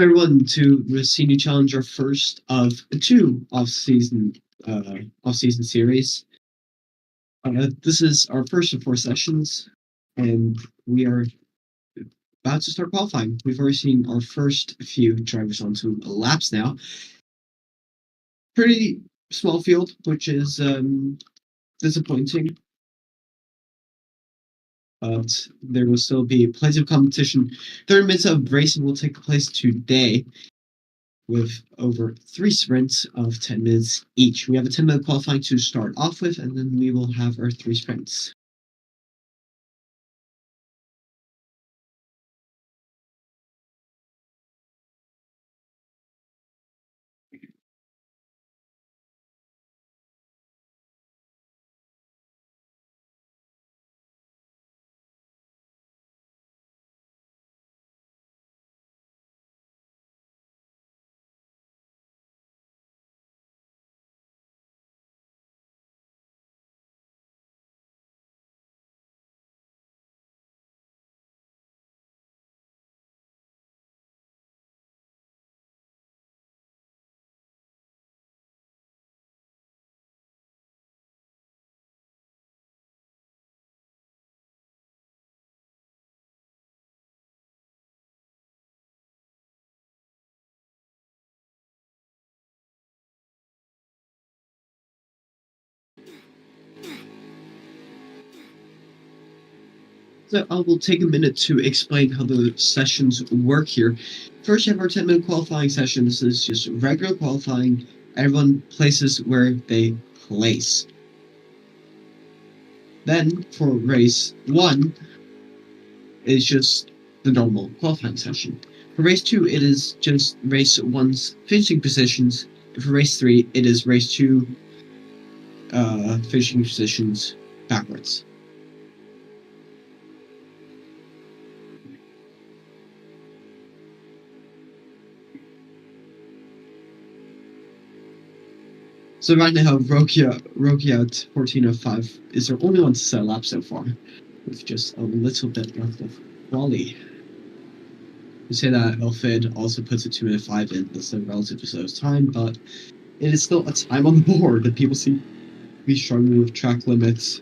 everyone to Rossini Challenge, our first of two off-season series. This is our first of 4 sessions, and we are about to start qualifying. We've already seen our first few drivers onto laps now. Pretty small field, which is disappointing. But there will still be plenty of competition. 30 minutes of racing will take place today, with over 3 sprints of 10 minutes each. We have a 10-minute qualifying to start off with, and then we will have our 3 sprints. So I will take a minute to explain how the sessions work here. First, you have our 10-minute qualifying session. This is just regular qualifying. Everyone places where they place. Then, for race 1, it's just the normal qualifying session. For race 2, it is just race 1's finishing positions. And for race 3, it is race 2 finishing positions backwards. So right now, Rokia at 14:05 is our only one to set a lap so far, with just a little bit left of quali. We say that Elfid also puts a 2:05 in. That's a relatively slow time, but it is still a time on the board that people seem to be struggling with track limits.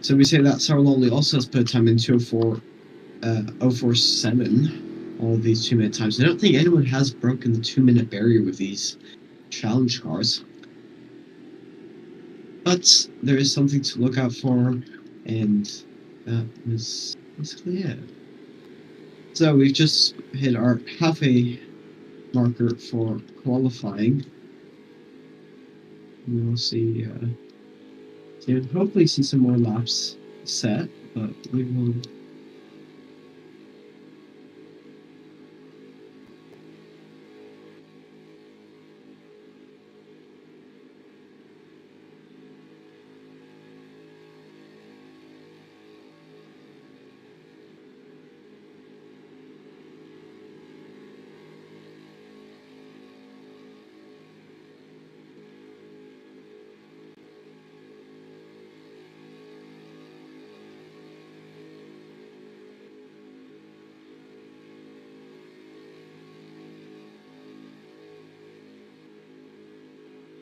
So we say that Saraloli also has put a time in 2:04.047, all of these 2-minute times. I don't think anyone has broken the 2-minute barrier with these challenge cars. But there is something to look out for, and that is basically it. So we've just hit our halfway marker for qualifying. We'll see. Hopefully see some more laps set, but we will.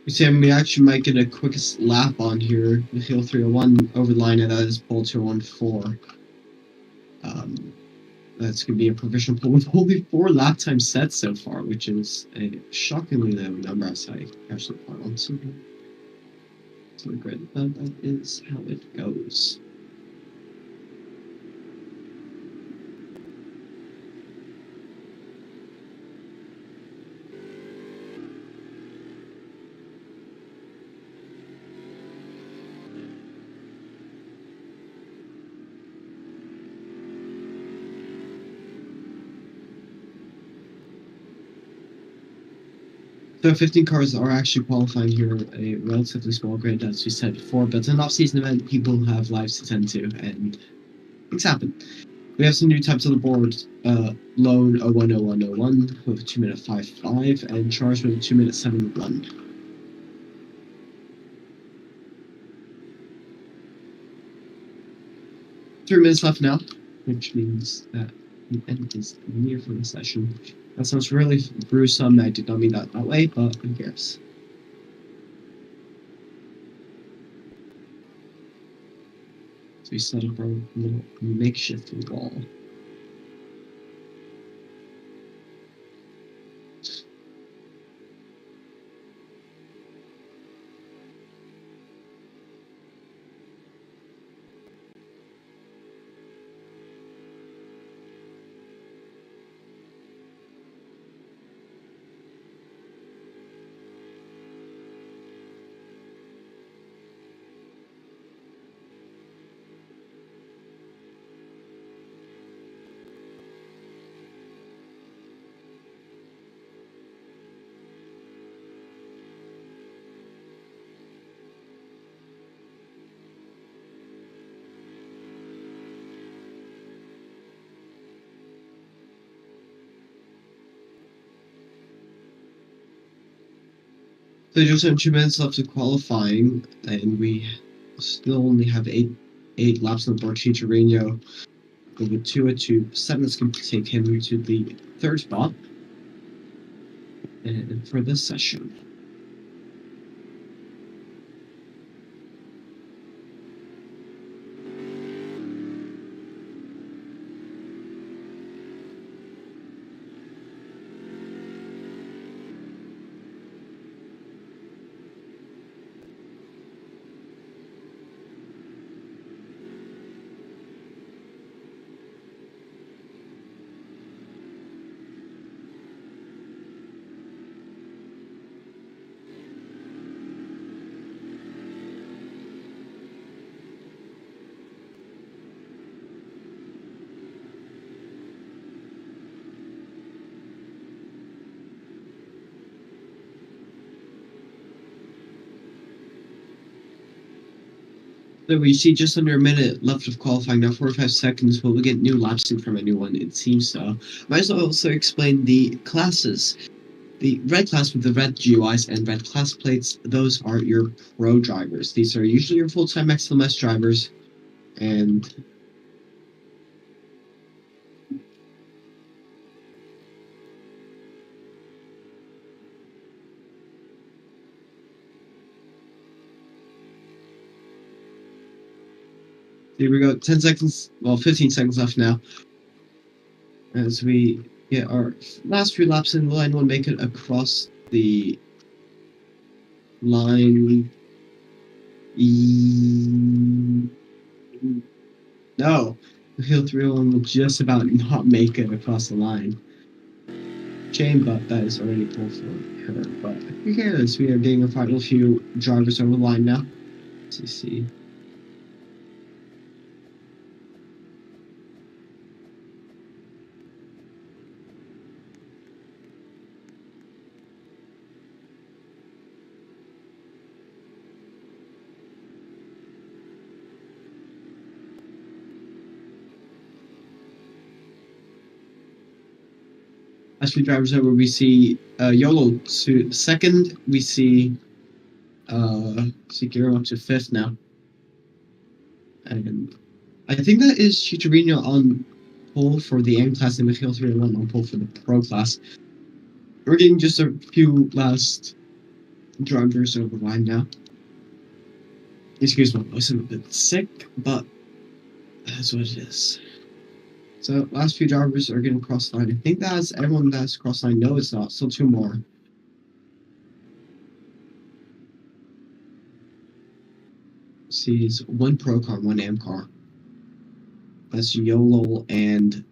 Sam, we actually might get a quickest lap on here with Hill 301 over the line, and that is pole 214. That's going to be a provisional pole with only 4 lap time sets so far, which is a shockingly low number as I actually put on. So great, but that is how it goes. So 15 cars are actually qualifying here, a relatively small grid, as we said before, but it's an off-season event. People have lives to tend to, and things happen. We have some new types on the board. Lone 010101 with a 2-minute 55 and Charge with a 2-minute 71. 3 minutes left now, which means that the end is near for the session. That sounds really gruesome. I did not mean that way, but who cares? So we set up our little makeshift wall. So just have 2 minutes left of qualifying, and we still only have eight laps on board. Chicharito with 2:07. That's going to take him to the 3rd spot. And for this session. So we see just under a minute left of qualifying now, 45 seconds. Will we get new laps in from anyone? It seems so. Might as well also explain the classes. The red class with the red GUIs and red class plates, those are your pro drivers. These are usually your full-time XLMS drivers, and here we go. 10 seconds, well, 15 seconds left now. As we get our last few laps in, will anyone make it across the line? No. Hill 301 will just about not make it across the line. Shame, but that is already pulled for her. But who cares? We are getting a final few drivers over the line now. Let's see. Last few drivers over, we see YOLO to 2nd. We see Giro up to 5th now. And I think that is Chicharito on pole for the M class and Mikhail 301 on pole for the pro class. We're getting just a few last drivers over the line now. Excuse me, I was a bit sick, but that's what it is. So last few drivers are getting cross the line. I think that's everyone that's cross the line. No, it's not. Still 2 more. See, it's 1 pro car, 1 AM car. That's YOLO and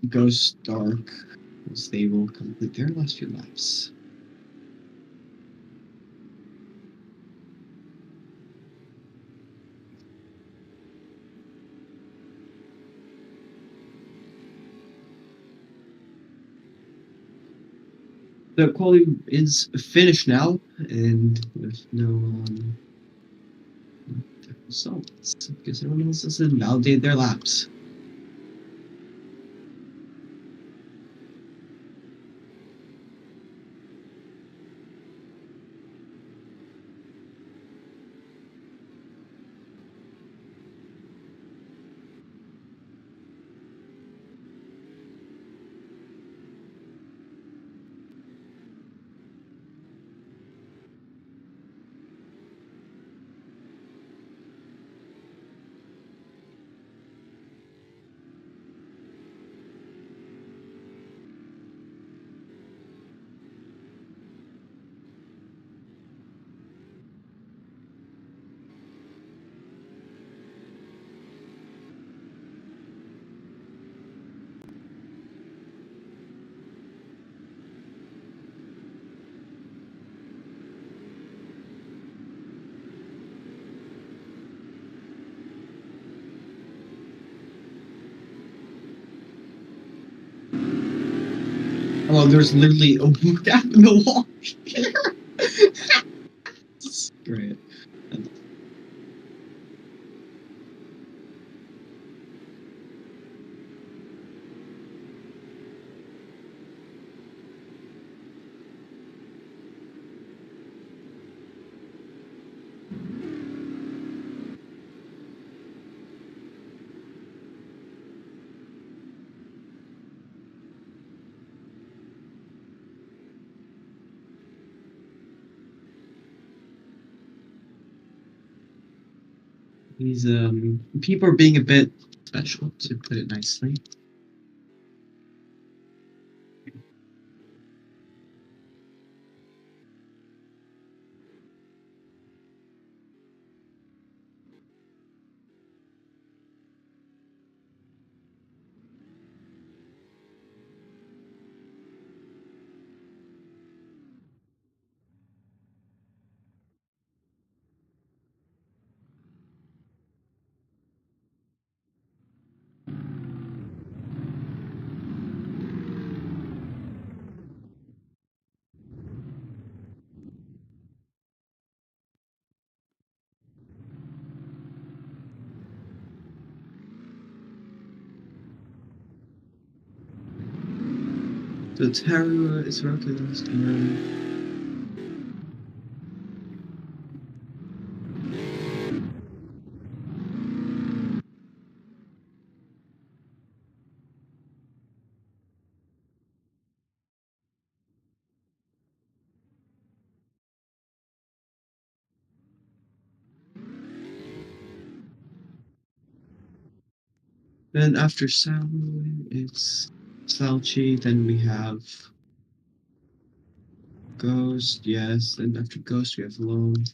Ghost Dark, as they will complete their last few laps. The quality is finished now, and with no results because everyone else has invalidated their laps. Oh, there's literally a gap in the wall here. That's great. These people are being a bit special, to put it nicely. So Terra is recognized and then after Samu, it's Salchi, then we have Ghost, yes, and after Ghost we have Lone.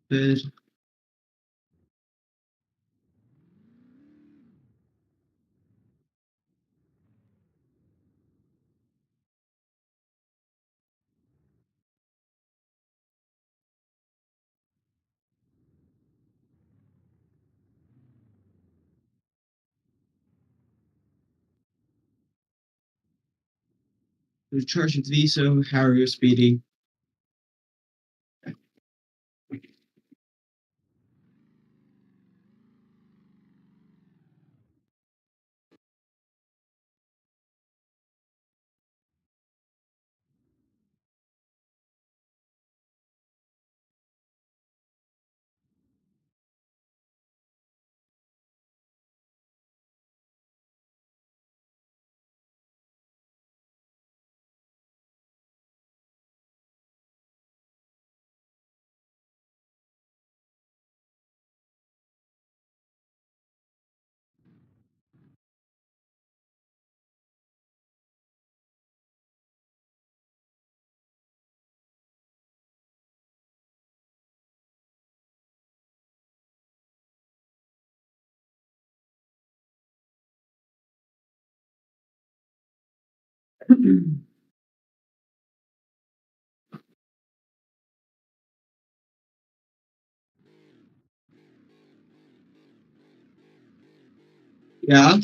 Bid, we charge with Viso, Harry, Speedy. Yeah.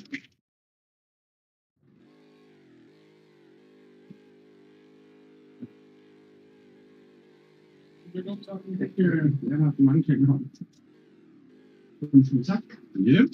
Jeg har haft mange kameraer. Tak. Yep.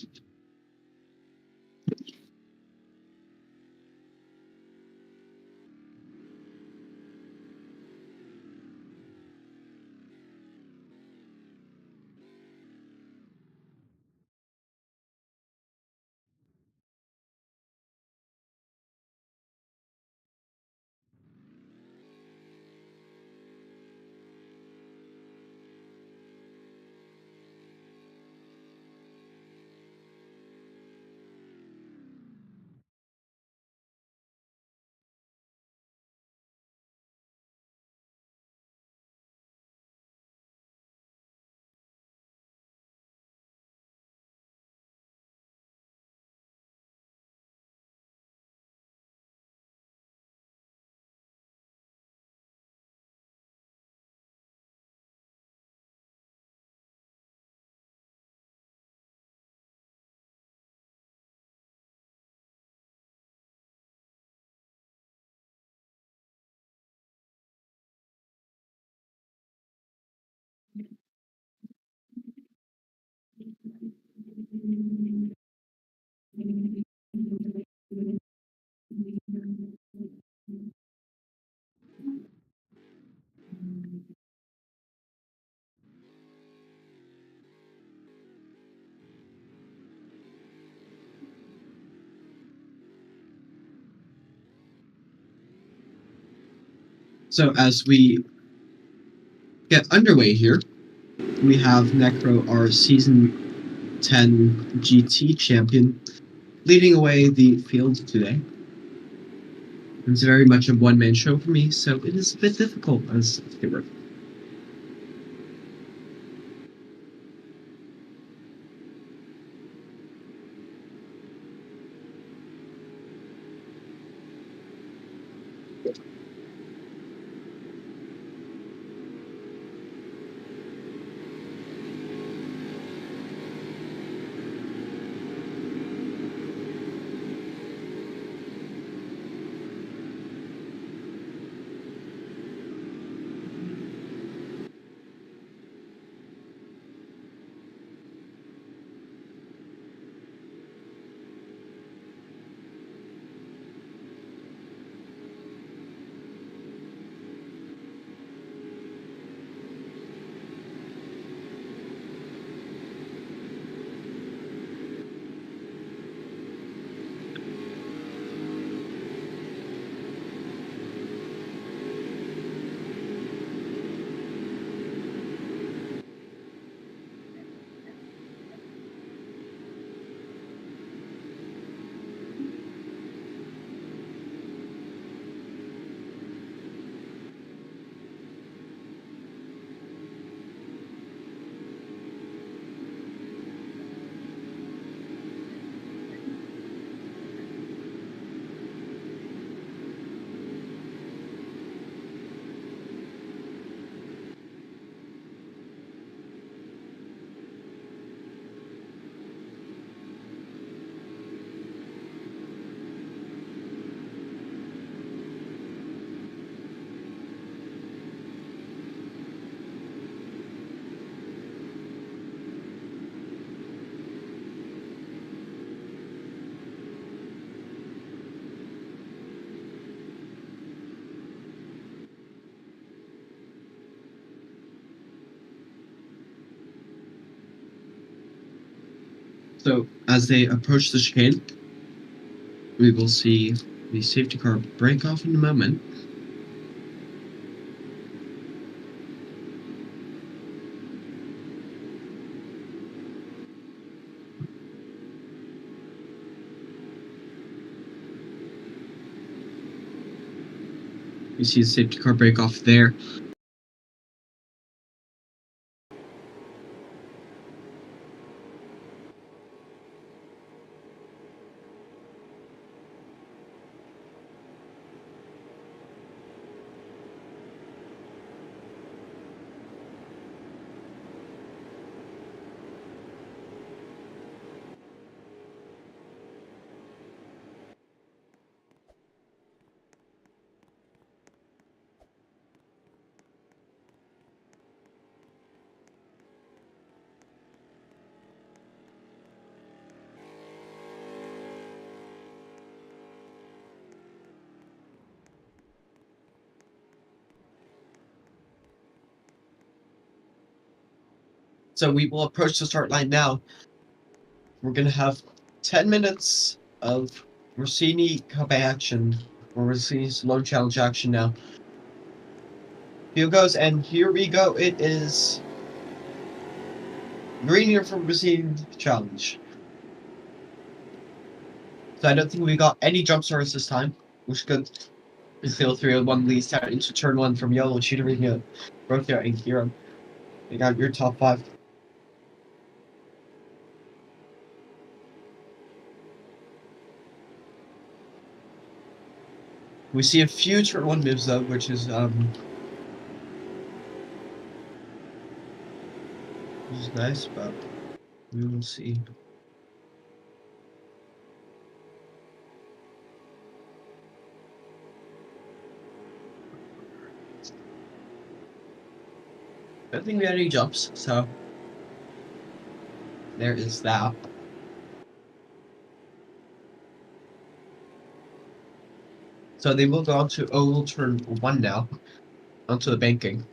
So as we get underway here, we have Necro, our Season 10 GT champion, leading away the field today. It's very much a one-man show for me, so it is a bit difficult as a viewer. So as they approach the chicane, we will see the safety car break off in a moment. You see the safety car break off there. So we will approach the start line now. We're gonna have 10 minutes of Rossini Cup action, or Rossini's loan challenge action now. Here goes, and here we go. It is green here from Rossini challenge. So I don't think we got any jump starts this time, which is good. Still 301 leads out into turn 1 from Yellow, Cheaterino, Rokia, and Kira. You got your top 5. We see a few turn 1 moves though, which is nice, but we will see. I don't think we had any jumps, so there is that. So they will go on to oval turn 1 now, onto the banking.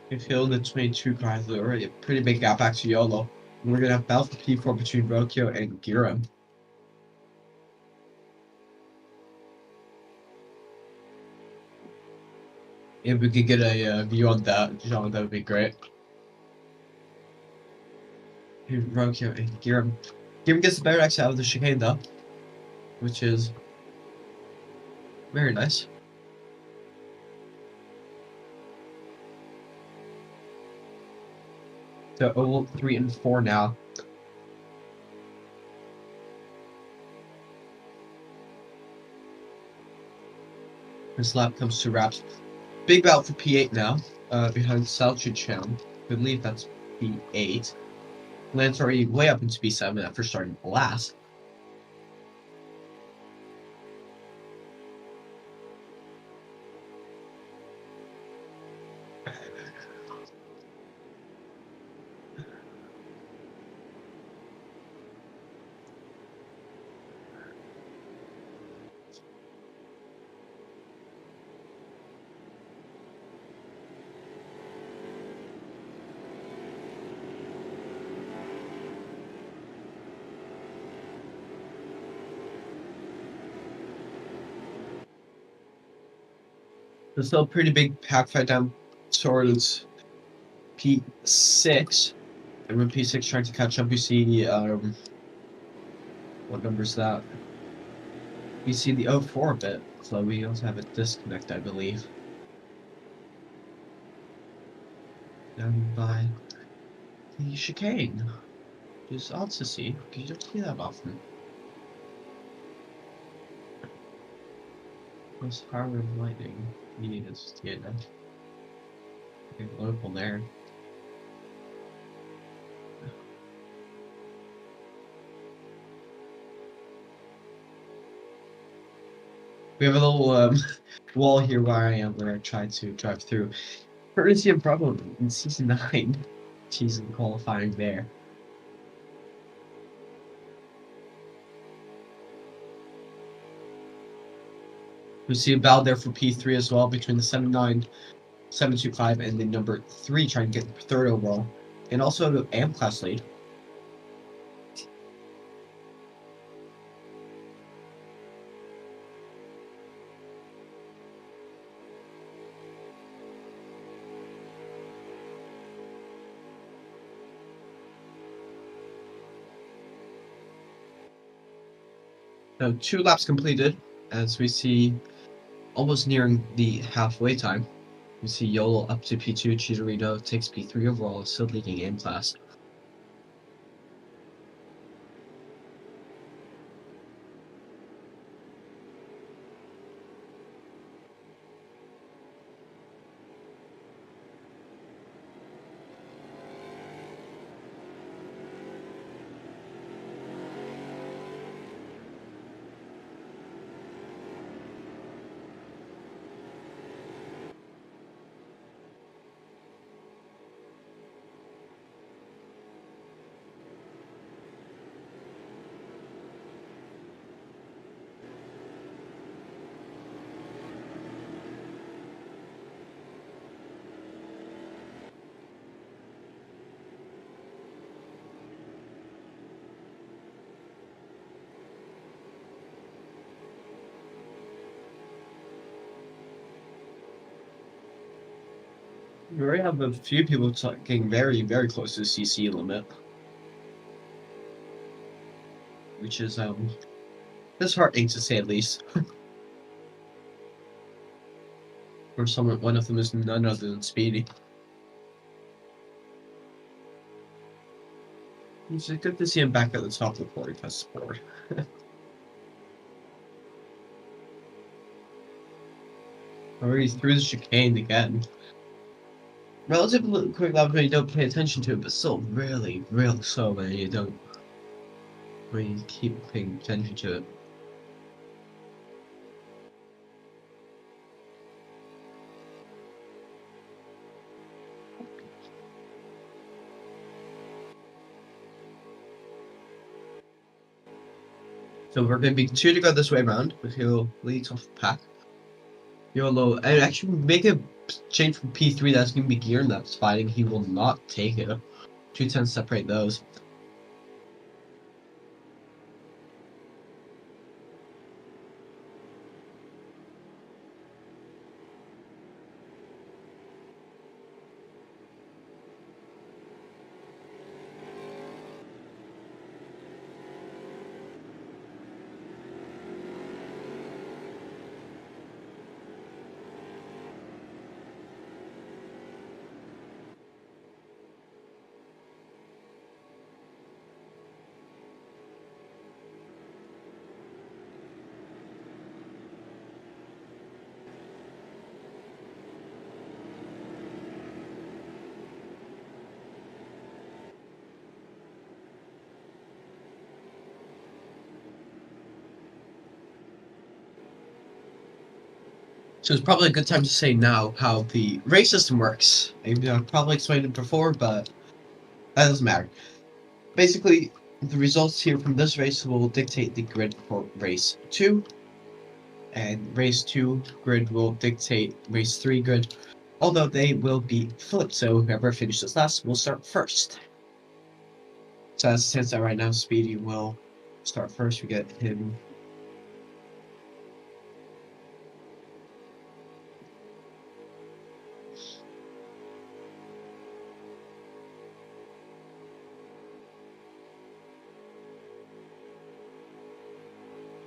We feel the 22 cars are already a pretty big gap back to YOLO. And we're gonna have battle for P4 between Rokio and Gira. If we could get a view on that, John, that would be great. Rokio and Gira. Gira gets the better exit out of the chicane though, which is very nice. So oval 3 and 4 now. This lap comes to wraps. Big bout for P8 now, behind Salchichan. I believe that's P8. Lance already way up into P7 after starting last. There's still a pretty big pack fight down towards P6. And when P6 trying to catch up, you see what number is that? You see the 04 bit, so we also have a disconnect, I believe. Down by the chicane. Which is odd to see, because you don't see that often. Most power of lightning needed to get a local there. We have a little wall here where I am, where I try to drive through. Courtesy of Bravo in season 9, season qualifying there. We see a battle there for P3 as well between the 7-9, 725, and the number 3 trying to get third overall, and also the AM class lead. Now 2 laps completed, as we see almost nearing the halfway time. We see YOLO up to P2, Chidorito takes P3 overall, still leading AM class. We already have a few people getting very, very close to the CC limit. Which is, disheartening to say at least. For someone, one of them is none other than Speedy. It's good to see him back at the top of the board. That's board. Already through the chicane again. Relatively quick lap when you don't pay attention to it, but still really, really slow when you don't. When you keep paying attention to it. So we're going to be 2 to go this way around, with Hilo leads off the pack. YOLO, and actually make a change from P3, that's going to be gear, and that's fighting. He will not take it. 210 separate those. So it's probably a good time to say now how the race system works. I've probably explained it before, but that doesn't matter. Basically, the results here from this race will dictate the grid for race 2, and race 2 grid will dictate race 3 grid, although they will be flipped, so whoever finishes last will start first. So as it stands out right now, Speedy will start first. We get him.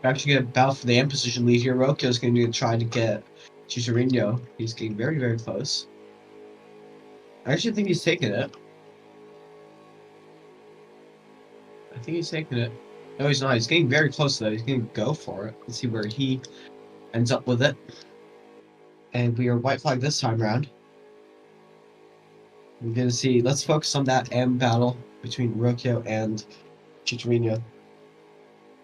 We're actually going to battle for the end position lead here. Rokio's going to try to get Chicharito. He's getting very, very close. I actually think he's taking it. I think he's taking it. No, he's not. He's getting very close though. He's going to go for it. Let's see where he ends up with it. And we are white flag this time around. We're going to see. Let's focus on that M battle between Rokio and Chicharito.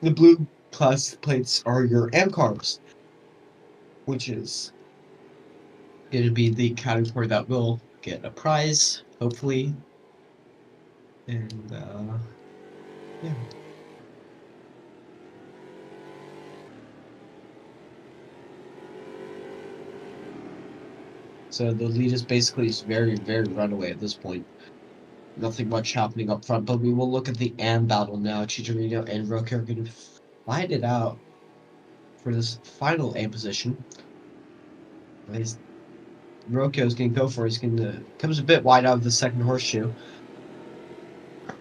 The blue plus plates are your M cars, which is going to be the category that will get a prize, hopefully. And, yeah. So the lead is basically very, very runaway at this point. Nothing much happening up front, but we will look at the AM battle now. Chicharito and Rokio are going to fight it out for this final AM position. Rokio is going to go for it. He's going to comes a bit wide out of the second horseshoe.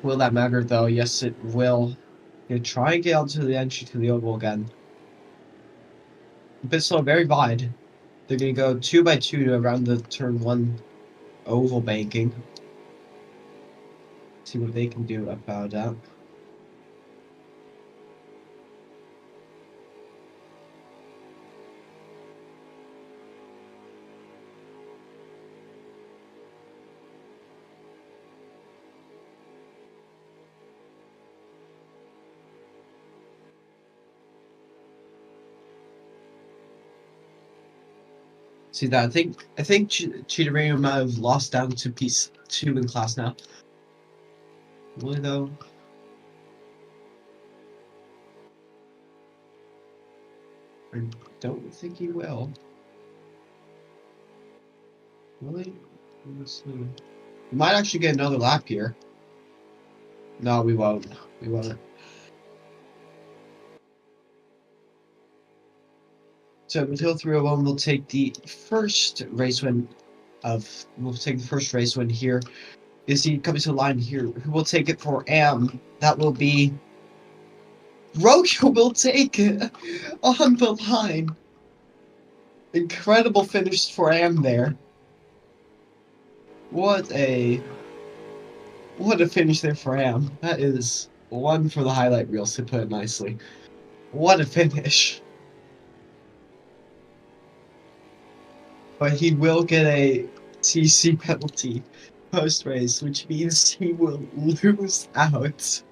Will that matter though? Yes, it will. Going to try and get onto the entry to the oval again. A bit slow, very wide. They're going to go 2 by 2 around the turn 1 oval banking. See what they can do about that. See that? I think Chicharito might have lost down to piece 2 in class now. Really though? I don't think he will. Really? We might actually get another lap here. No, we won't. We won't. So Matil 301 will take the first race win will take the first race win here. Is he coming to the line here? Who will take it for Am? That will be Rokia will take it on the line. Incredible finish for Am there. What a finish there for Am. That is one for the highlight reels, to put it nicely. What a finish. But he will get a TC penalty post-race, which means he will lose out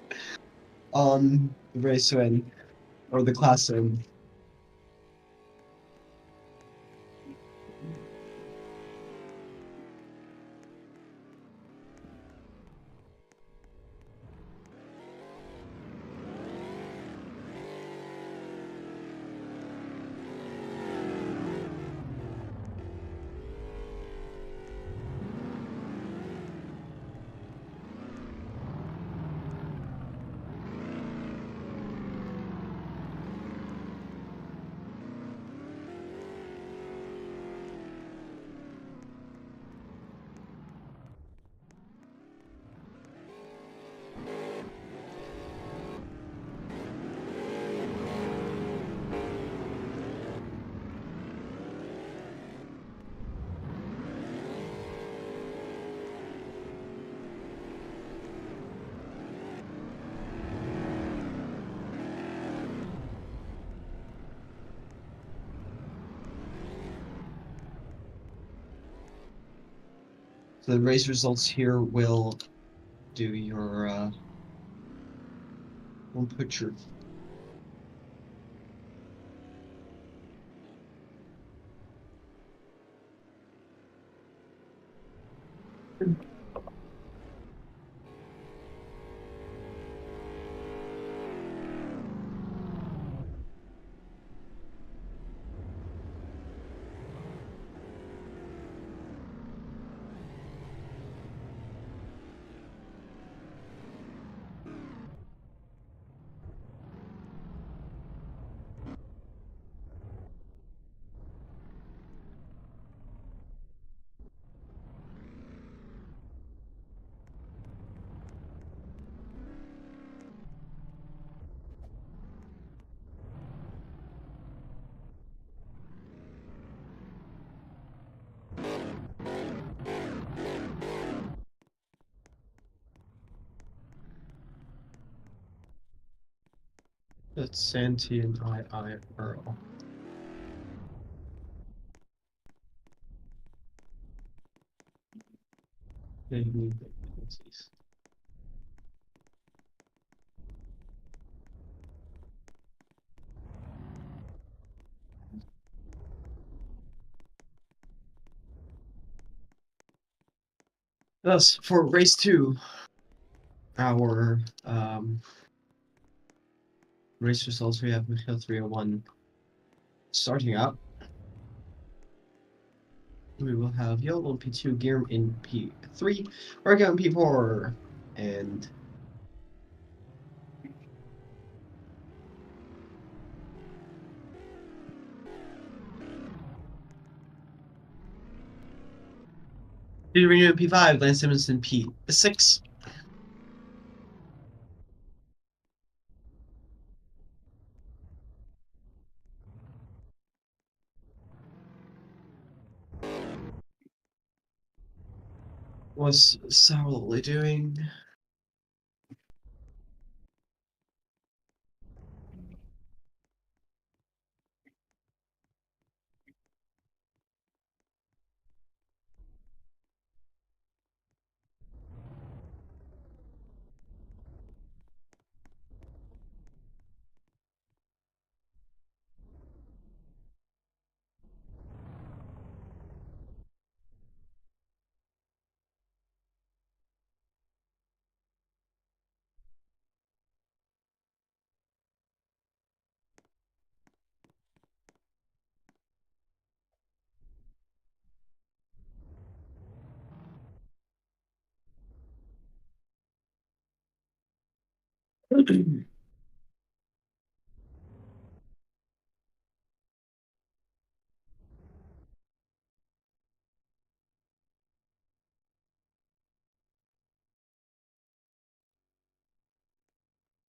on the race win, or the class win. So the race results here will do your we'll put your that's Santi and I Earl. They need the penalties. Thus, for race 2, our race results, we have Mikhail 301 starting out. We will have Yolo in P2, Gear in P3, Orga in P4, and Peter Reno in P5, Lance Simmons in P6. What's Saul doing?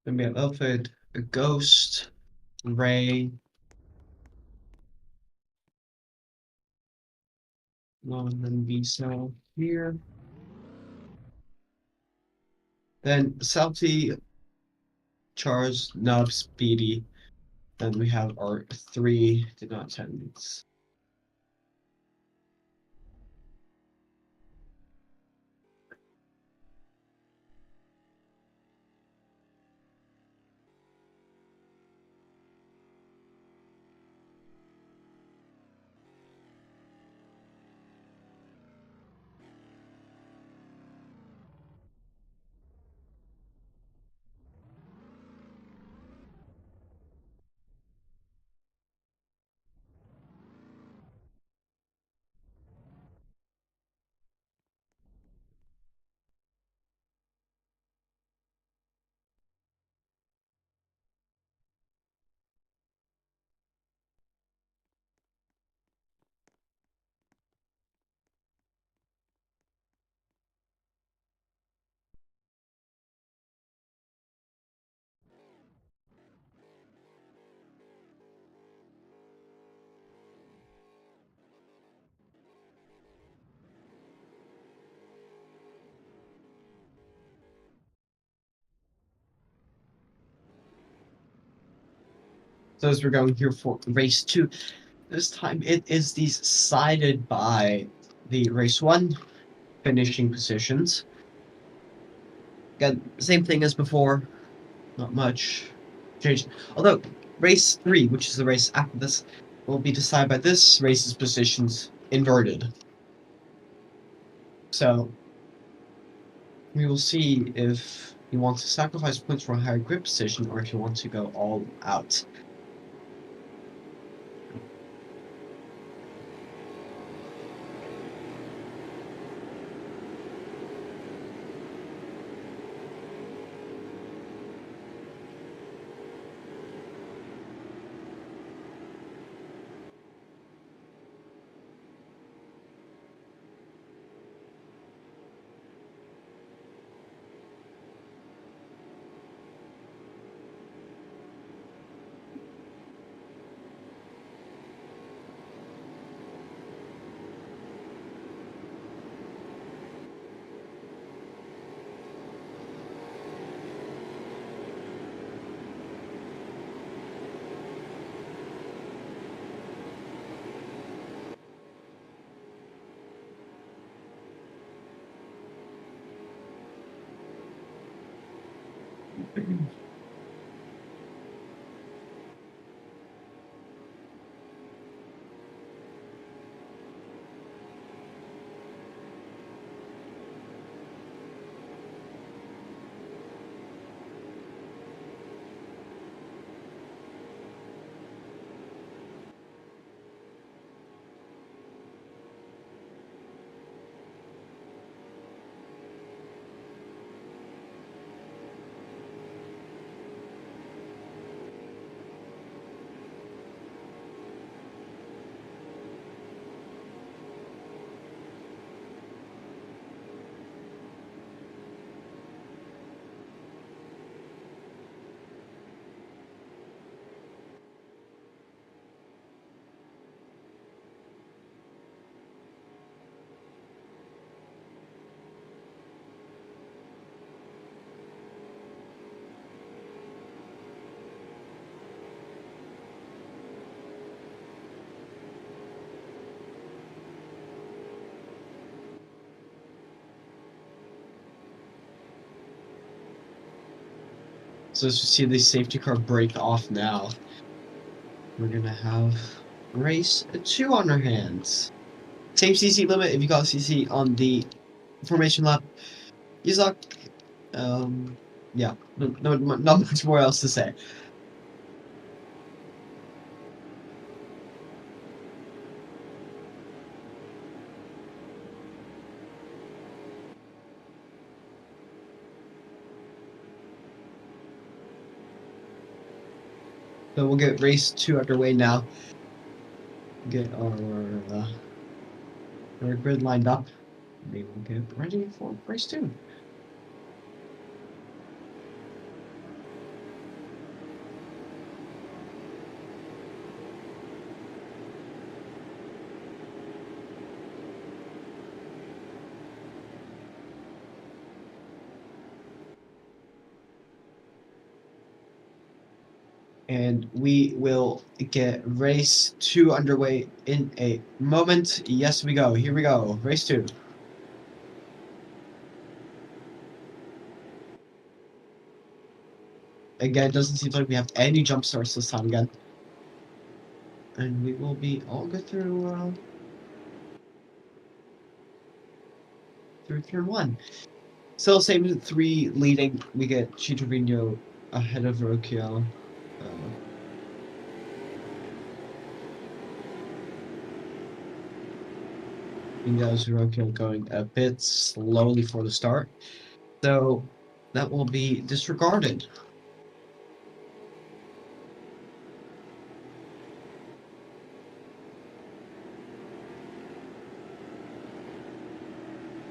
Then we have Elfid, a Ghost, Ray, and then V-Cell here. Then Salty, Charles, Nub, Speedy. Then we have our 3 did not attendance. So as we're going here for race 2, this time it is decided by the race 1 finishing positions. Again, same thing as before, not much change. Although race 3, which is the race after this, will be decided by this race's positions inverted. So we will see if you want to sacrifice points for a higher grip position or if you want to go all out. So as you see the safety car break off now, we're gonna have race 2 on our hands. Same CC limit if you got CC on the formation lap. Isaac, yeah, not much more else to say. So we'll get race 2 underway now. Get our grid lined up. Maybe we'll get ready for race 2. And we will get race 2 underway in a moment. Yes, we go. Here we go. Race 2. Again, it doesn't seem like we have any jump starts this time again. And we will be all good through turn 1. Still same 3 leading. We get Chicharito ahead of Rocchio. Inga's Rocchio going a bit slowly for the start. So that will be disregarded.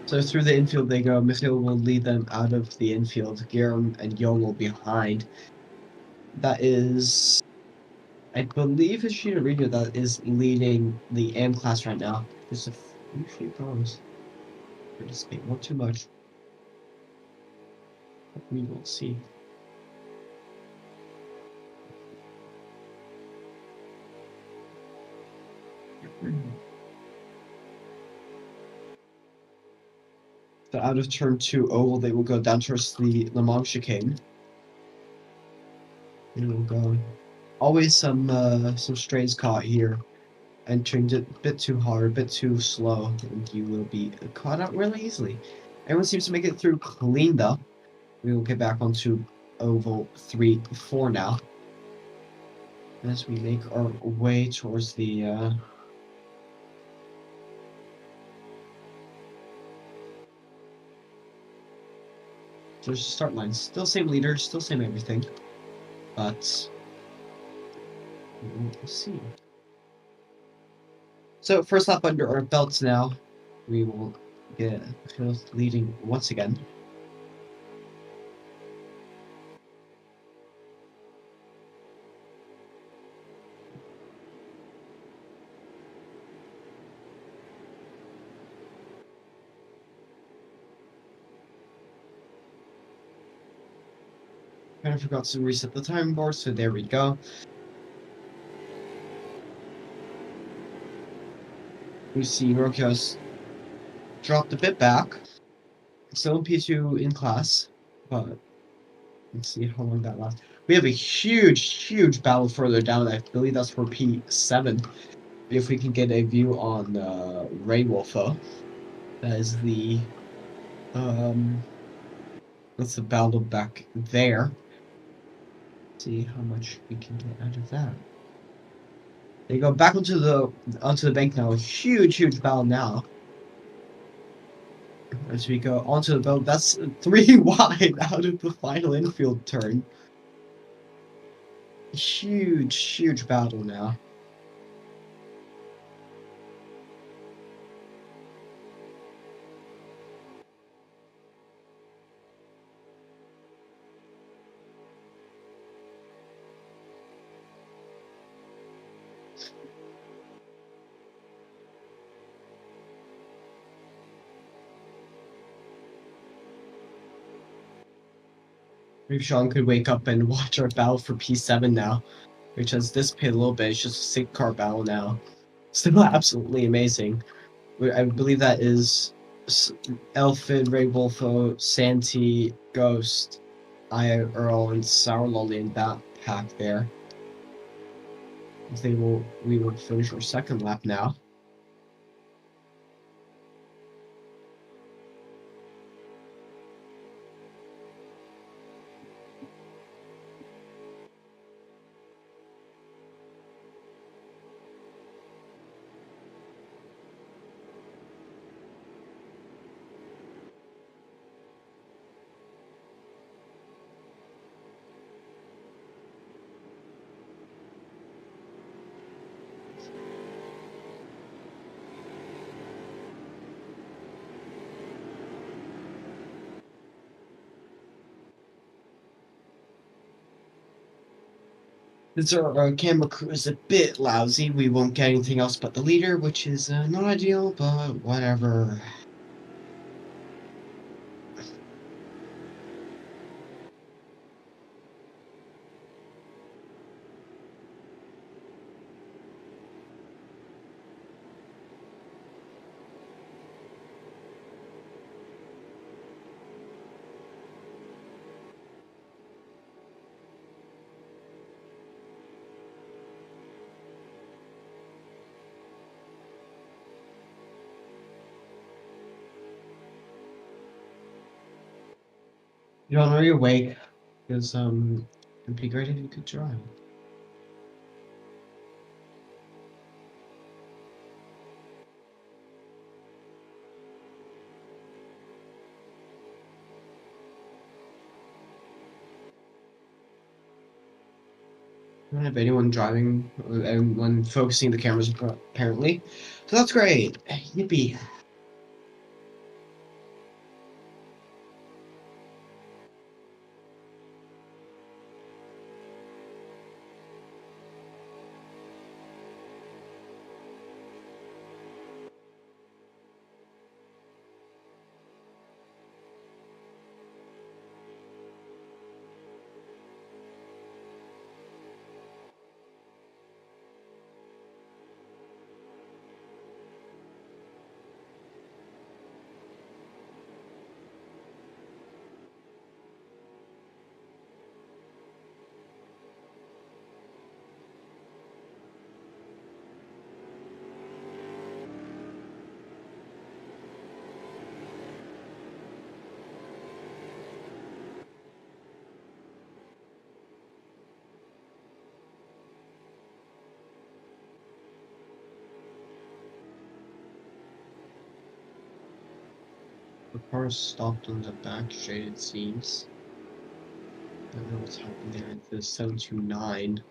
So through the infield they go. Michael will lead them out of the infield. Guillaume and Yo will be behind. That is, I believe, it's Chicharito that is leading the AM class right now. There's a few sheep dogs. Participate, not too much. We will see. So out of turn 2 oval, they will go down towards the Le Mans chicane. And we'll go. Always some strays caught here. Entering it a bit too hard, a bit too slow, and you will be caught out really easily. Everyone seems to make it through clean though. We will get back onto oval 3-4 now. As we make our way towards the start line. Still same leader, still same everything. But we'll see. So first lap under our belts now. We will get leading once again. Kind of forgot to reset the time board, so there we go. We see Rocchio's dropped a bit back. Still in P2 in class, but let's see how long that lasts. We have a huge battle further down. I believe that's for P7. If we can get a view on Rainwolfo, that is that's the battle back there. Let's see how much we can get out of that. They go back onto the bank now. A huge battle now. As we go onto the boat, that's 3 wide out of the final infield turn. Huge battle now. Maybe Sean could wake up and watch our battle for P7 now, which has dissipated a little bit. It's just a 6-car battle now. Still absolutely amazing. I believe that is Elfid, Ray Wolfo, Santee, Ghost, Aya Earl, and Sour Lolly in that pack there. We will finish our second lap now. Since our camera crew is a bit lousy, we won't get anything else but the leader, which is not ideal, but whatever. You don't know you're awake, because it'd be great if you could drive. I don't have anyone driving, anyone focusing the cameras apparently. So that's great. Yippee. The car stopped on the back straight, it seems. I don't know what's happening there. It's the 729.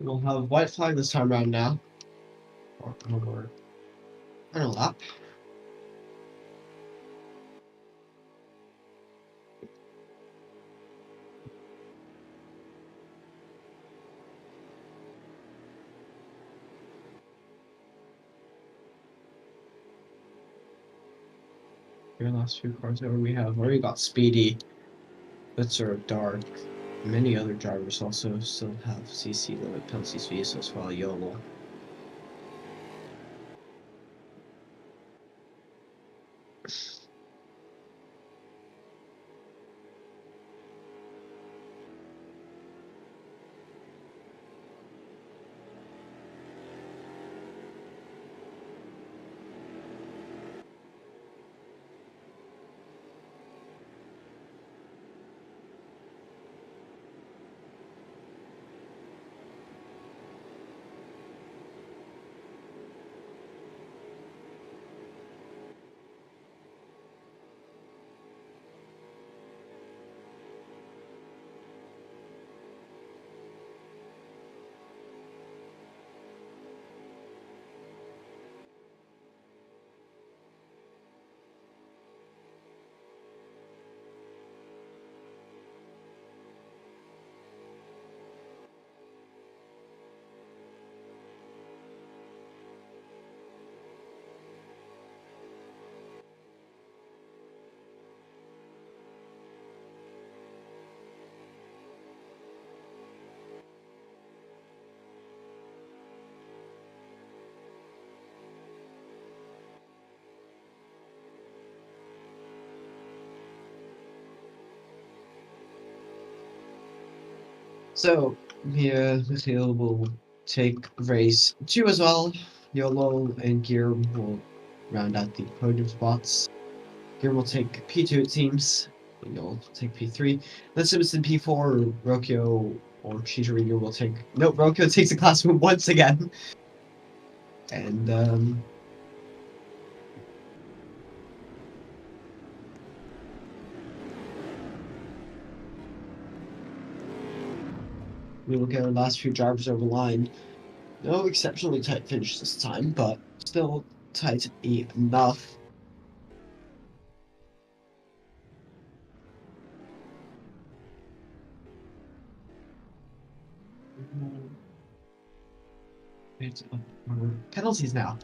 We'll have white flag this time around now. Or over. On a lap. Your last few cars over, we have already got Speedy, Blitzer, Dark. Many other drivers also still have CC limit penalties fees as well, YOLO. So, yeah, Mikhail will take race 2 as well. YOLO and Gear will round out the podium spots. Gear will take P2, it seems. And you'll take P3. Then Simpson P4, Rokio Or Chicharito will take. No, Rocchio takes the class move once again. And we look at our last few drivers over the line. No exceptionally tight finish this time, but still tight enough. It's penalties now.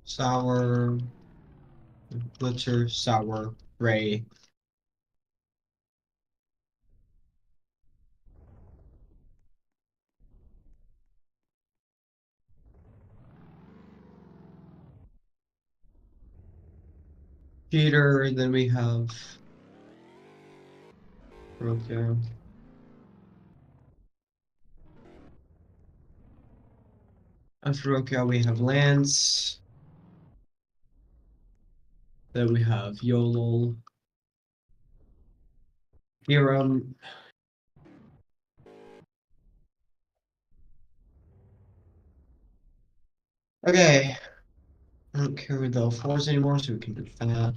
sour, glitter, sour, gray. Peter, then we have Rokia. After Rokia, we have Lance. Then we have Yolol. Hiram. Okay. I don't care with the fours anymore, so we can do that.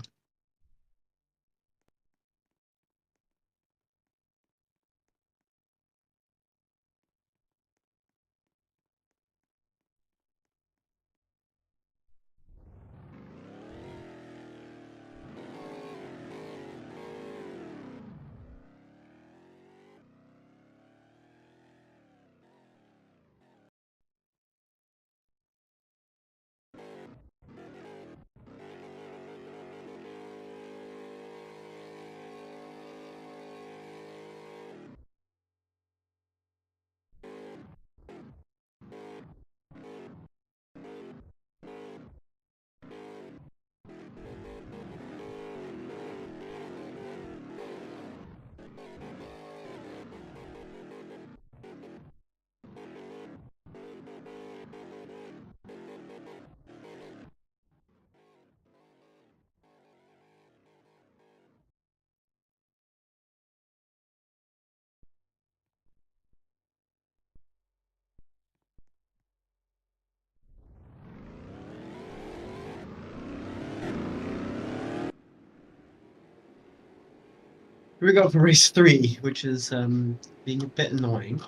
Here we go for race 3, which is being a bit annoying.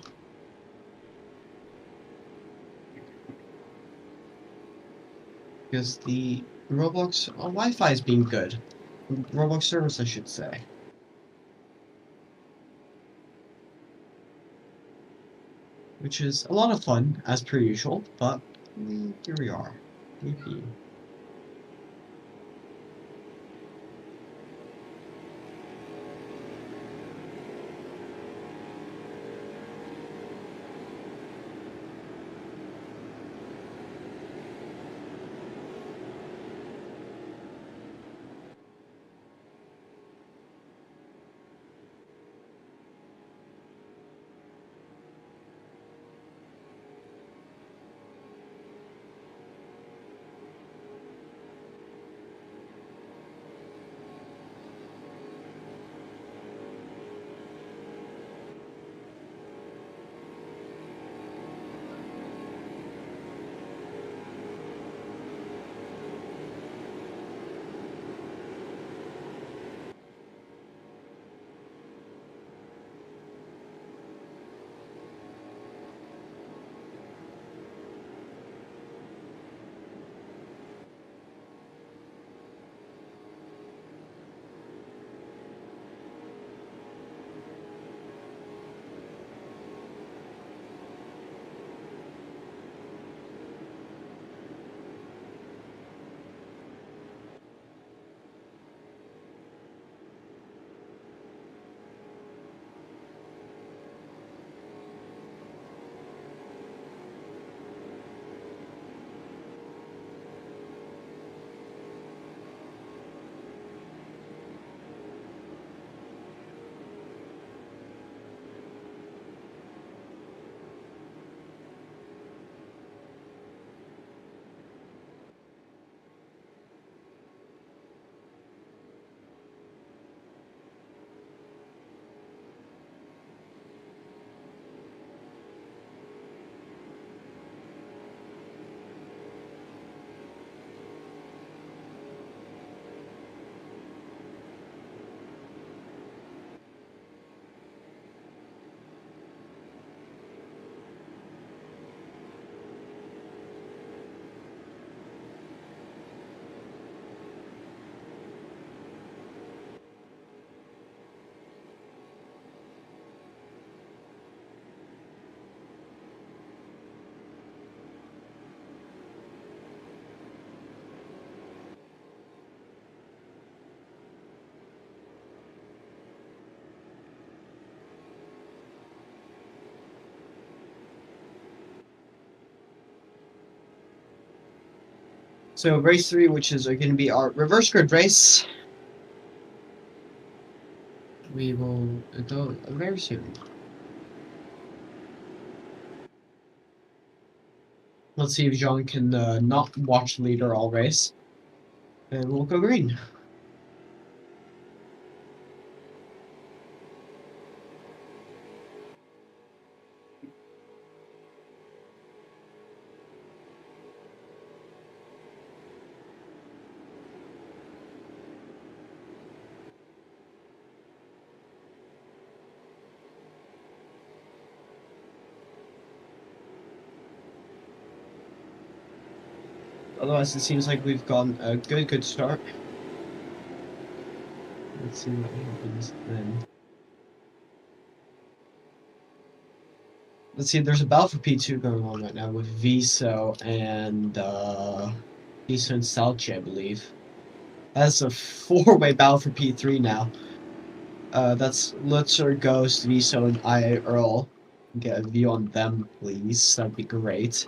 Because the Roblox Wi-Fi is being good. Roblox service, I should say. Which is a lot of fun, as per usual, but here we are. Yippee. So race 3, which is going to be our reverse grid race, we will go very soon. Let's see if John can not watch leader all race, and we'll go green. Otherwise, it seems like we've gotten a good start. Let's see what happens then. Let's see, there's a battle for P2 going on right now with Viso and Viso and Salchi, I believe. That's a 4-way battle for P3 now. That's Lutzer, Ghost, Viso, and I Earl. Get a view on them, please. That'd be great.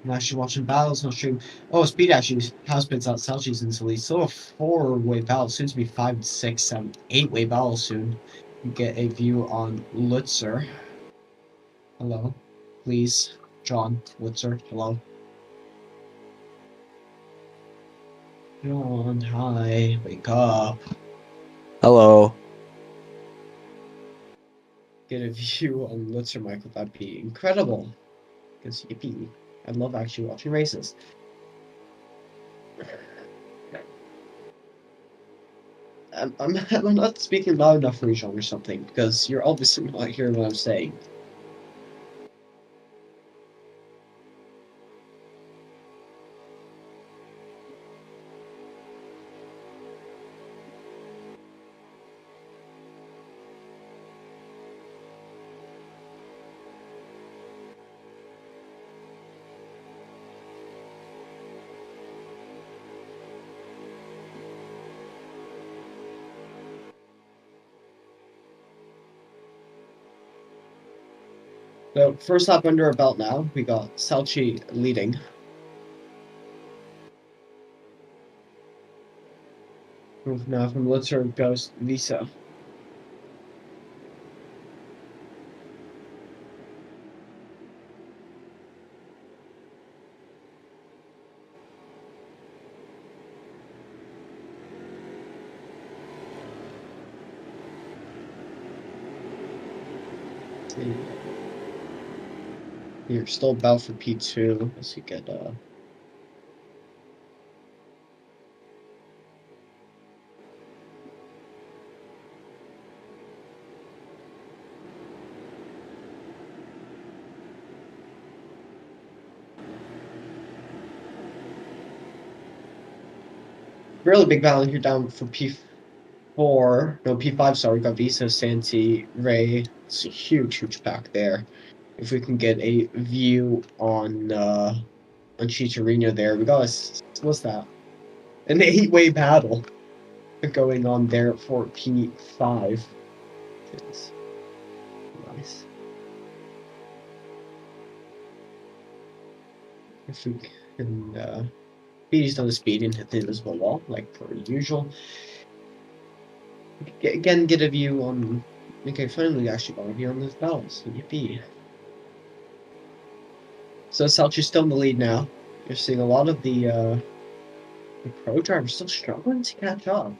I'm actually watching battles on stream. Oh, Speed actually house bids out Salchi's instantly. Still a 4-way battle, soon to be 5, 6, 7, 8-way battle soon. You get a view on Lutzer. Hello. Please. John. Lutzer. Hello. John, hi. Wake up. Hello. Get a view on Lutzer, Michael. That'd be incredible. Because yippee. I love actually watching races. I'm not speaking loud enough for you, John, or something, because you're obviously not hearing what I'm saying. So, first lap under our belt now, we got Salchi leading. Now from Lutzer goes Visa. You're still about for P2 as you get really big battle here down for P4. No, P5, sorry, got Visa, Santi, Ray. It's a huge pack there. If we can get a view on Chicharito there, we got what's that? An 8-way battle going on there for P5. It's nice. If we can Speedy's done the speed and hit the invisible wall, like per usual. Again, get a view on. Okay, finally, actually got a view on those battles. Yippee. So Salchi's still in the lead now. You're seeing a lot of the pro drivers still struggling to catch up.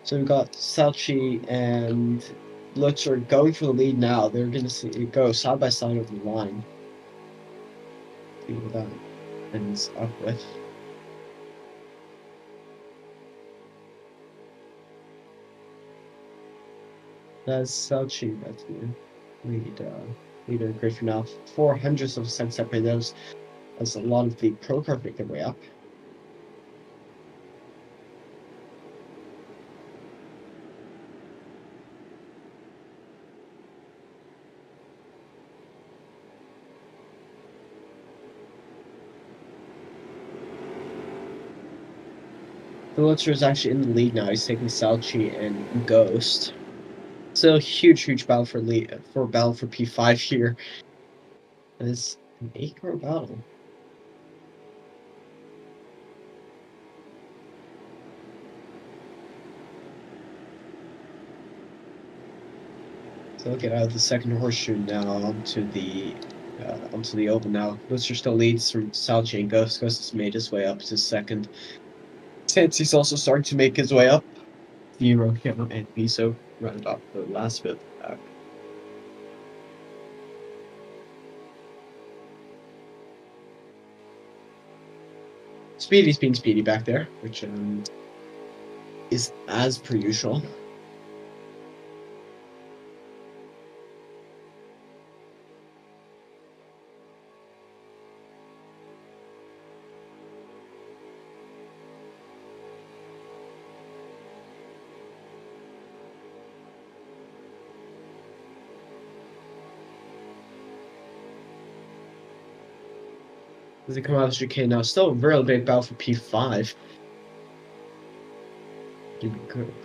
So we've got Salchi and Lutzer going for the lead now. They're going to go side by side over the line. See what that ends up with. That's Salchi. That's the leader. Great for now. 400ths of a second separate those. That's a lot of the pro car making way up. The Lutzer is actually in the lead now. He's taking Salchi and Ghost. still a huge battle for P5 here. It's an 8-car battle. So get out of the second horseshoe now onto the open now. Booster still leads from Salchi and Ghost. Ghost has made his way up to second. Sansy's also starting to make his way up. Zero, Piano, and Miso round off the last bit back. Speedy's being speedy back there, which is as per usual. As they come out of the chicane now, still a really big battle for P5.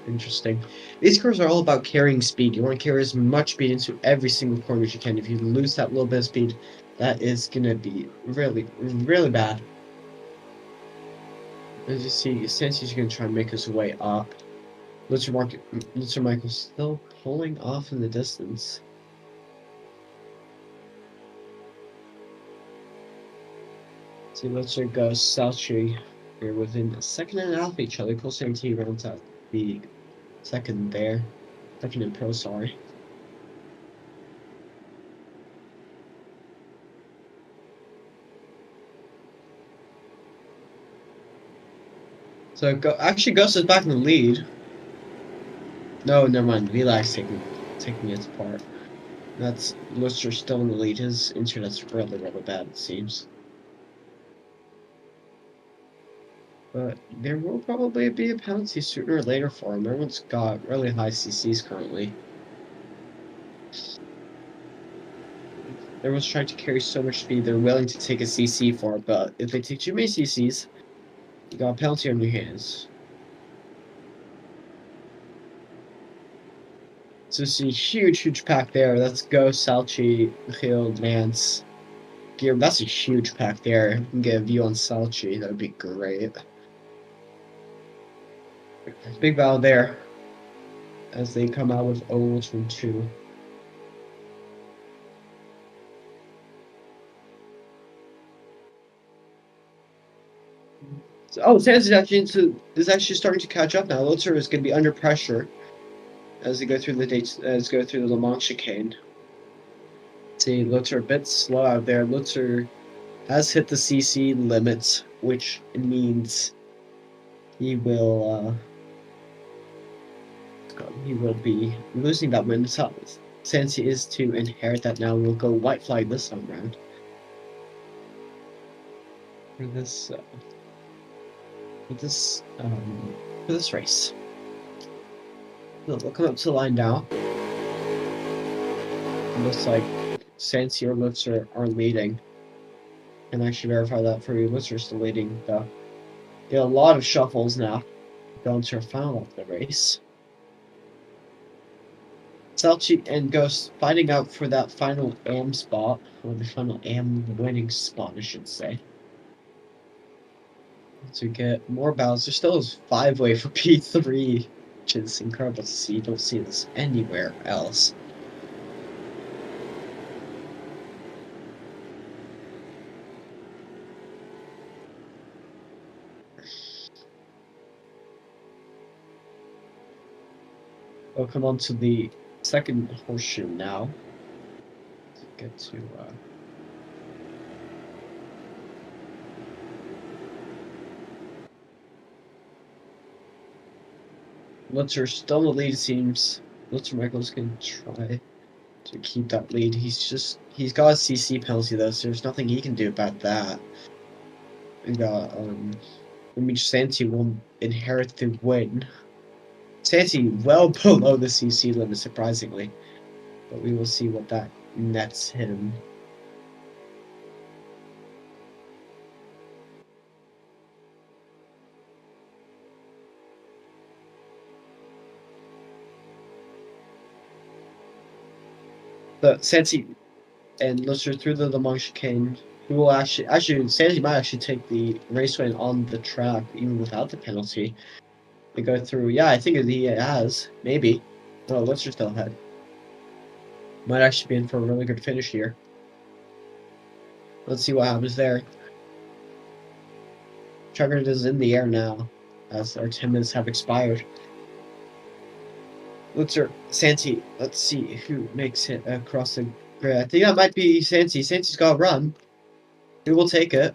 Interesting. These cars are all about carrying speed. You want to carry as much speed into every single corner as you can. If you lose that little bit of speed, that is going to be really bad. As you see, Sansy's going to try and make his way up. Lutzer Michael's still pulling off in the distance. See, Lutzer goes Salchi. They're within a second and a half of each other. Close to rounds out the second there. Second and pro, sorry. So actually Ghost is back in the lead. No, never mind. Vilak's taking its part. That's Lutzer still in the lead. His internet's really bad, it seems. But there will probably be a penalty sooner or later for him. Everyone's got really high CCs currently. Everyone's trying to carry so much speed, they're willing to take a CC for it, but if they take too many CCs, you got a penalty on your hands. So it's a huge pack there. Let's go, Salchi, Hill, Lance, Gear. That's a huge pack there. If we can get a view on Salchi, that would be great. Big battle there as they come out with O's from 2. So, Sands is actually starting to catch up now. Lutzer is going to be under pressure as they go through the Le Mans chicane. See, Lutzer a bit slow out there. Lutzer has hit the CC limits, which means he will be losing that win. So, since he is to inherit that now, we'll go white flag this time round for this race. So we'll come up to the line now. It looks like Sansi or Lutzer are leading. And actually verify that for you. Lutzer's still leading, though. There are a lot of shuffles now. Going to our final of the race. Salchi and Ghost fighting out for that final AM spot, or the final AM winning spot, I should say. To get more battles, there still is 5-way for P3, which is incredible to see. You don't see this anywhere else. We'll come on to the second horseshoe now. Get to Lutzer still in the lead, it seems. Lutzer Michael's gonna try to keep that lead. He's got a CC penalty though, so there's nothing he can do about that. We got Santi will inherit the win. Santi well below the CC limit, surprisingly. But we will see what that nets him. the Santi and Lister through the long chicane. Who will actually Santi might actually take the race win on the track even without the penalty. They go through. Yeah, I think he has maybe. No, Lister's still ahead. Might actually be in for a really good finish here. Let's see what happens there. Trevor is in the air now, as our 10 minutes have expired. Lutzer, Santi, let's see who makes it across the grid. I think that might be Santi. Santi's got a run. Who will take it?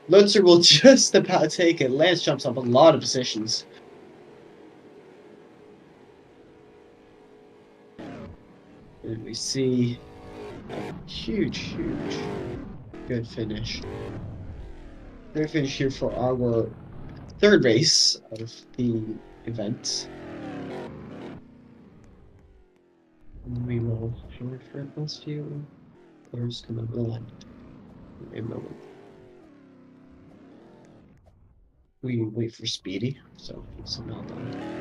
Lutzer will just about take it. Lance jumps up a lot of positions. And we see a huge good finish. Good finish here for our third race of the event. And we will short for those few players come on the line. A moment. We wait for Speedy, so he's not done.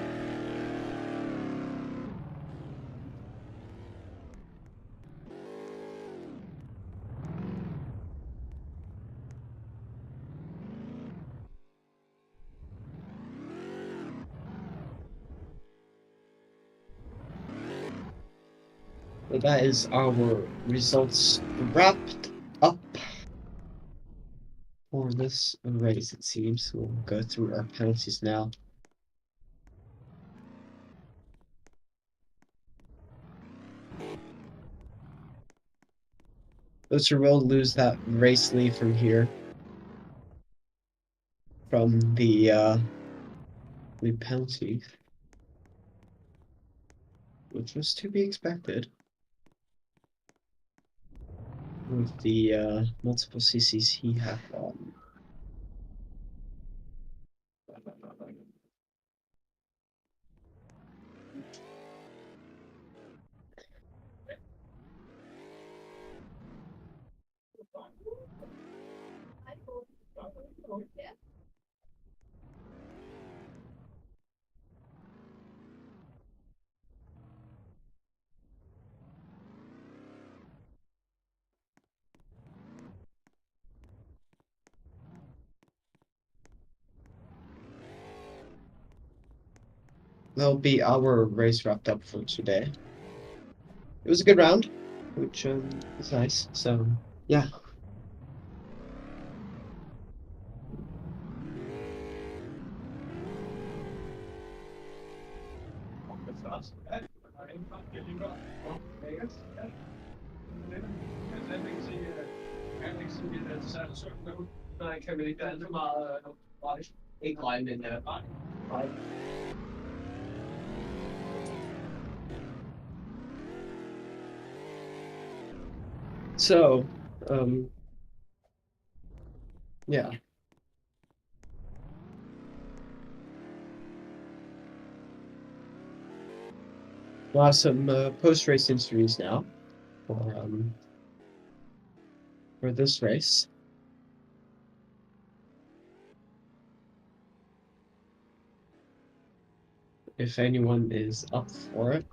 But that is our results wrapped up for this race, it seems. We'll go through our penalties now. Loser will lose that race lead from here. From the penalty. Which was to be expected. With the multiple CCs he had on. That'll be our race wrapped up for today. It was a good round, which is nice. So, yeah. So, yeah. We'll have some post-race interviews now for this race. If anyone is up for it.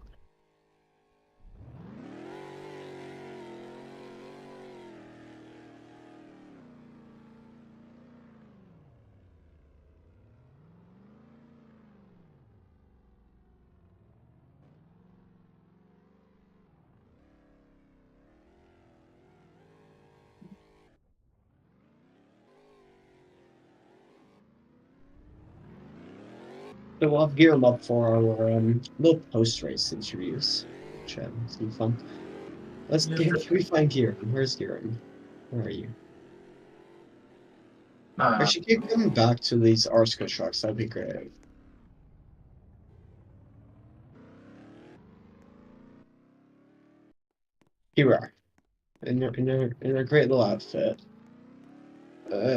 So we'll have Guillaume up for our little post-race interviews, which is gonna be fun. Let's can we find Guillaume? Where's Guillaume? Where are you? Actually, keep coming back to these Arsco trucks. That'd be great. Here we are, in a great little outfit.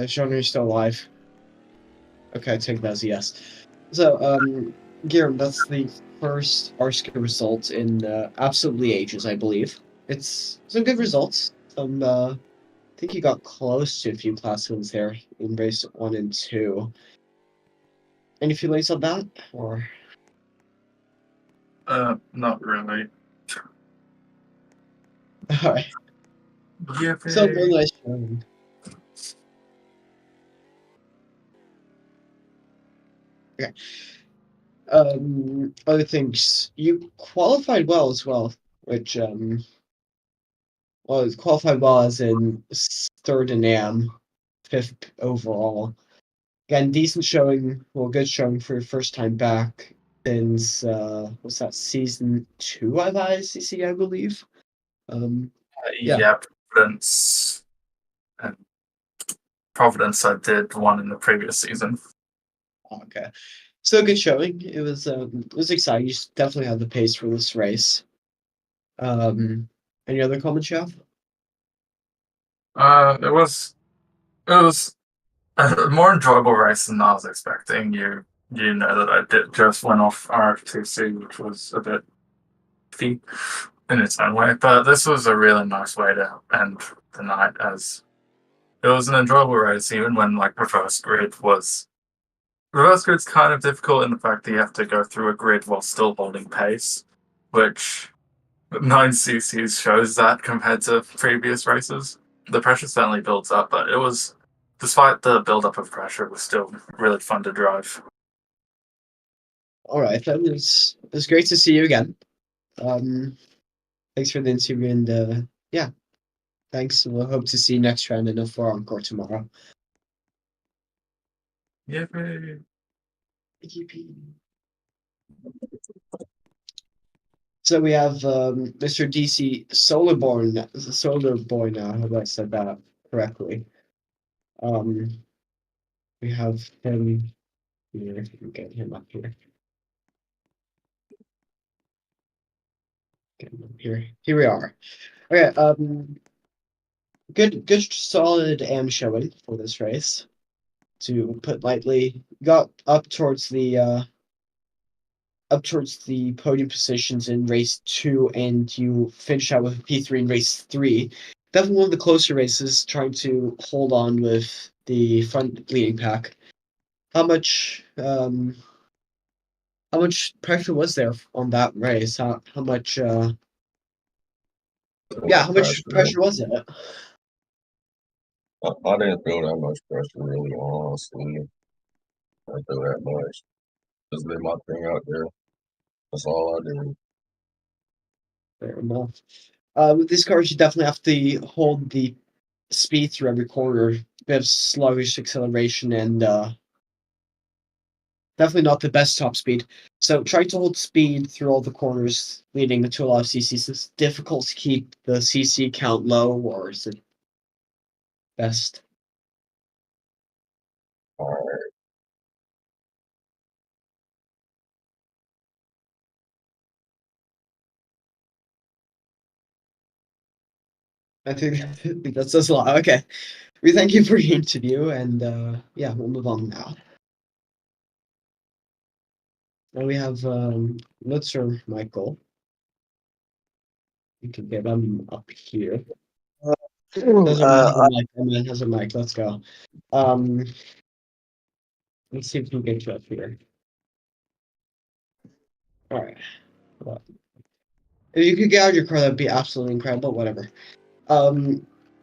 Sean, are you still alive? Okay, I take that as a yes. So, Guillaume, that's the first Arsco result in absolutely ages, I believe. It's some good results. I think you got close to a few class wins there in race 1 and 2. Any feelings on that, or? Not really. Alright. Yippee. So one nice showing. Okay. Other things. You qualified well as well, which well, qualified well as in third in AM, fifth overall. Again, decent showing, well, good showing for your first time back since what's that, season 2 of ICC, I believe. Yeah. Yeah, Providence. And Providence, I did one in the previous season. Okay. So good showing. It was exciting. You definitely have the pace for this race. Any other comments, Chef? It was a more enjoyable race than I was expecting. You know that I did just went off RFTC, which was a bit feat in its own way. But this was a really nice way to end the night, as it was an enjoyable race, even when like reverse grid's kind of difficult in the fact that you have to go through a grid while still holding pace, which 9cc shows that compared to previous races. The pressure certainly builds up, but it was, despite the build-up of pressure, it was still really fun to drive. All right, then it's great to see you again. Thanks for the interview, and yeah, thanks. We'll hope to see you next round in a 4 encore tomorrow. Yippee! So we have Mr. DC Solarborn. I hope I said that correctly. We have him here. Get him up here. Get him up here. Here we are. Okay. Good, solid showing for this race. To put lightly, got up towards the podium positions in race 2, and you finished out with a P3 in race 3. Definitely one of the closer races, trying to hold on with the front leading pack. How much pressure was there on that race? How much how much pressure was it? I didn't feel that much pressure, really, honestly. I didn't feel that much. Just did my thing out there. That's all I did. Fair enough. With these cars, you definitely have to hold the speed through every corner. Bit of sluggish acceleration, and definitely not the best top speed. So trying to hold speed through all the corners, leading to a lot of CCs. It's difficult to keep the CC count low, or is it best? All right. I think that says a lot. Okay. We thank you for the interview, and yeah, we'll move on now. Now we have Mr. Michael. You can get him up here. Everyone has a mic. Let's go. Let's see if we can get you up here. All right. Well, if you could get out of your car, that'd be absolutely incredible. Whatever.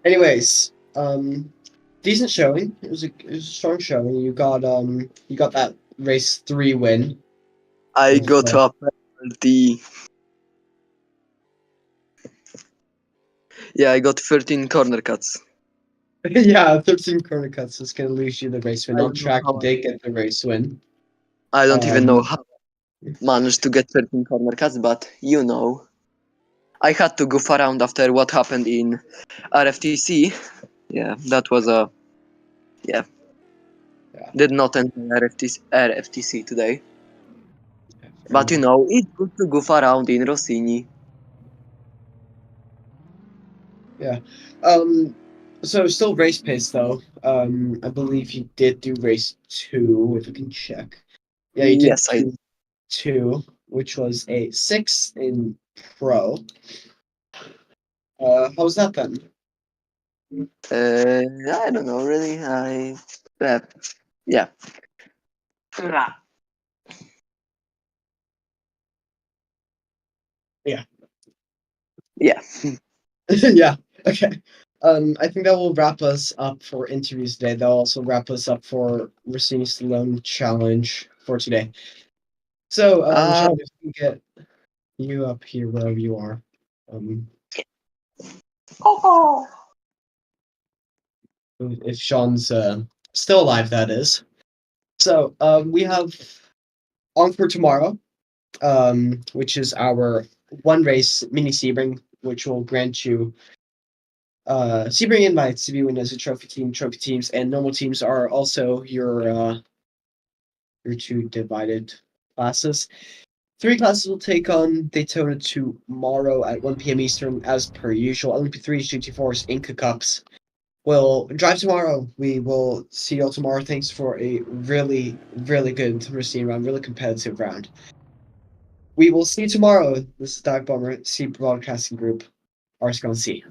Anyways, decent showing. It was a strong showing. You got that race 3 win. I got a penalty. Yeah, I got 13 corner cuts. Yeah, 13 corner cuts is gonna lose you the race win. I On don't know track, how you did get the race win. I don't even know how I managed to get 13 corner cuts, but you know. I had to goof around after what happened in RFTC. Yeah, that was a... Yeah. Did not enter RFTC today. But you know, it's good to goof around in Rossini. Yeah. So still race pace though. I believe you did do race 2, if I can check. Yeah, you did Yes, I... 2, which was a 6 in pro. How was that then? I don't know really. Yeah. Yeah. Yeah. Okay. I think that will wrap us up for interviews today. That'll also wrap us up for Rossini Stallone challenge for today. So, Sean, if we can get you up here wherever you are. If Sean's still alive, that is. So, we have on for tomorrow, which is our one race mini Sebring, which will grant you Sebring invites to be win as a trophy team. Trophy teams and normal teams are also your two divided classes. 3 classes will take on Daytona tomorrow at 1 p.m. Eastern, as per usual. LMP3 GT4's Inca Cups will drive tomorrow. We will see you all tomorrow. Thanks for a really, really good Rossini round, really competitive round. We will see you tomorrow. This is Doug Bomber, C Broadcasting Group, RSCON C.